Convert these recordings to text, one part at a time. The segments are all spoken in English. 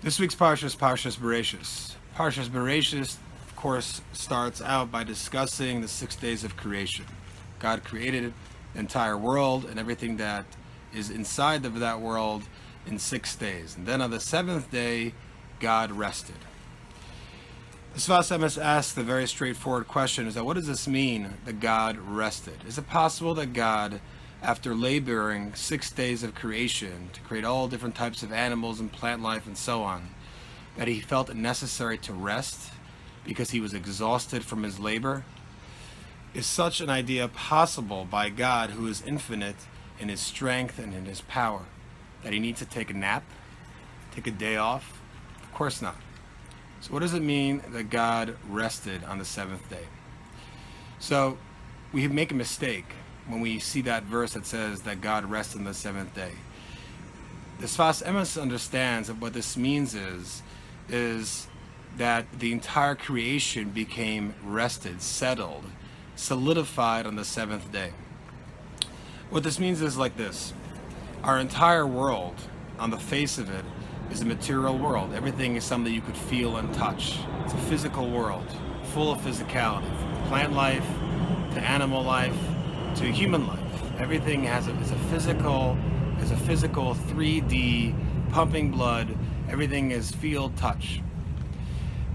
This week's Parsha is Parshas Breishis. Parshas Breishis, of course, starts out by discussing the 6 days of creation. God created the entire world and everything that is inside of that world in 6 days. And then on the 7th day, God rested. The Savannah asks the very straightforward question, is that what does this mean that God rested? Is it possible that God, after laboring 6 days of creation to create all different types of animals and plant life and so on, that he felt it necessary to rest because he was exhausted from his labor? Is such an idea possible by God, who is infinite in his strength and in his power, that he needs to take a nap, take a day off? Of course not. So what does it mean that God rested on the 7th day? So we make a mistake when we see that verse that says that God rested on the 7th day. The Sfas Emes understands that what this means is that the entire creation became rested, settled, solidified on the 7th day. What this means is like this. Our entire world, on the face of it, is a material world. Everything is something you could feel and touch. It's a physical world, full of physicality, from plant life to animal life to human life. Everything is a physical 3D, pumping blood. Everything is feel, touch.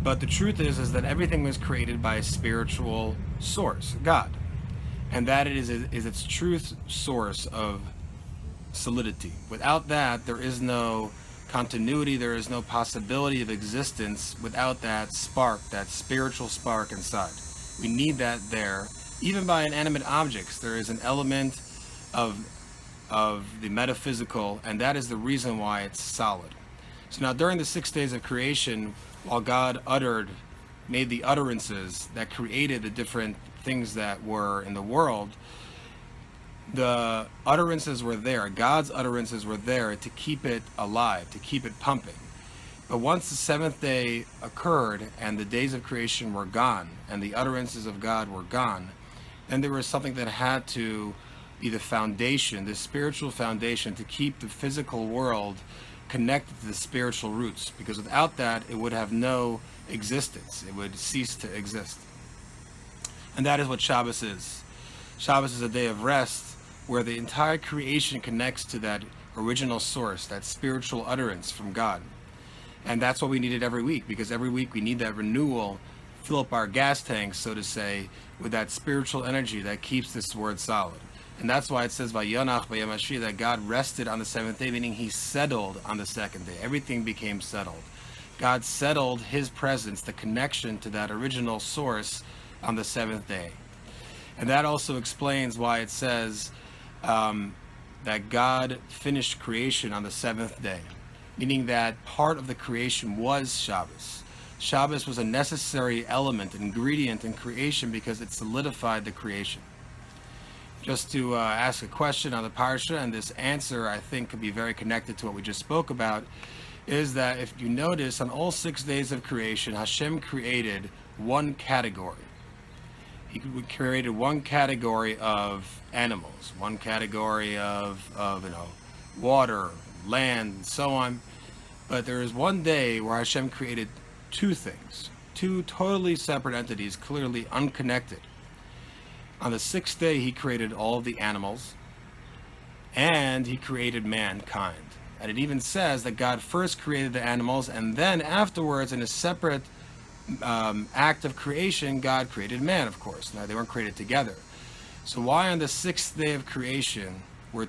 But the truth is that everything was created by a spiritual source, God, and that is its truth source of solidity. Without that, there is no continuity, there is no possibility of existence without that spark, that spiritual spark inside. We need that there. Even by inanimate objects, there is an element of the metaphysical, and that is the reason why it's solid. So now during the 6 days of creation, while God made the utterances that created the different things that were in the world, the utterances were there. God's utterances were there to keep it alive, to keep it pumping. But once the 7th day occurred and the days of creation were gone and the utterances of God were gone, then there was something that had to be the foundation, the spiritual foundation, to keep the physical world connected to the spiritual roots, because without that it would have no existence. It would cease to exist. And that is what Shabbos is. Shabbos is a day of rest where the entire creation connects to that original source, that spiritual utterance from God. And that's what we needed every week, because every week we need that renewal, fill up our gas tanks, so to say, with that spiritual energy that keeps this word solid. And that's why it says Vayonach Vayamashi, that God rested on the 7th day, meaning he settled on the 2nd day. Everything became settled. God settled his presence, the connection to that original source, on the 7th day. And that also explains why it says that God finished creation on the 7th day, meaning that part of the creation was Shabbos. Shabbos was a necessary element, ingredient in creation, because it solidified the creation. Just to ask a question on the Parsha, and this answer I think could be very connected to what we just spoke about, is that if you notice, on all 6 days of creation, Hashem created one category. He created one category of animals, one category of water, land, and so on. But there is one day where Hashem created two things, two totally separate entities, clearly unconnected. On the 6th day, he created all of the animals, and he created mankind. And it even says that God first created the animals, and then afterwards, in a separate act of creation, God created man, of course. Now, they weren't created together. So why on the 6th day of creation there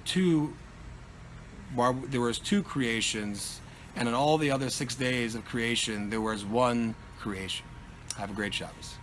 was two creations, and on all the other 6 days of creation, there was one creation? Have a great Shabbos.